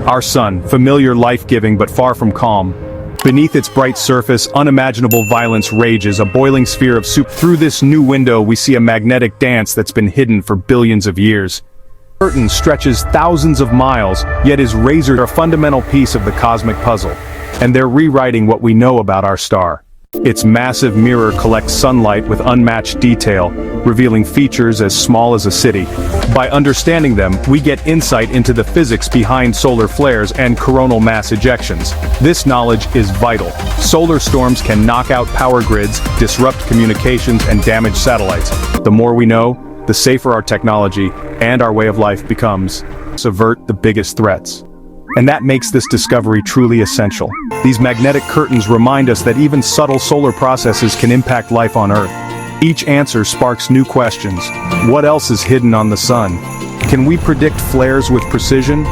Our sun, familiar, life-giving, but far from calm. Beneath its bright surface, unimaginable violence rages, a boiling sphere of soup. Through this new window, we see a magnetic dance that's been hidden for billions of years. The curtain stretches thousands of miles, yet is razor a fundamental piece of the cosmic puzzle. And they're rewriting what we know about our star. Its massive mirror collects sunlight with unmatched detail, revealing features as small as a city. By understanding them, we get insight into the physics behind solar flares and coronal mass ejections. This knowledge is vital. Solar storms can knock out power grids, disrupt communications, and damage satellites. The more we know, the safer our technology and our way of life becomes. Subvert the biggest threats. And that makes this discovery truly essential. These magnetic curtains remind us that even subtle solar processes can impact life on Earth. Each answer sparks new questions. What else is hidden on the sun? Can we predict flares with precision?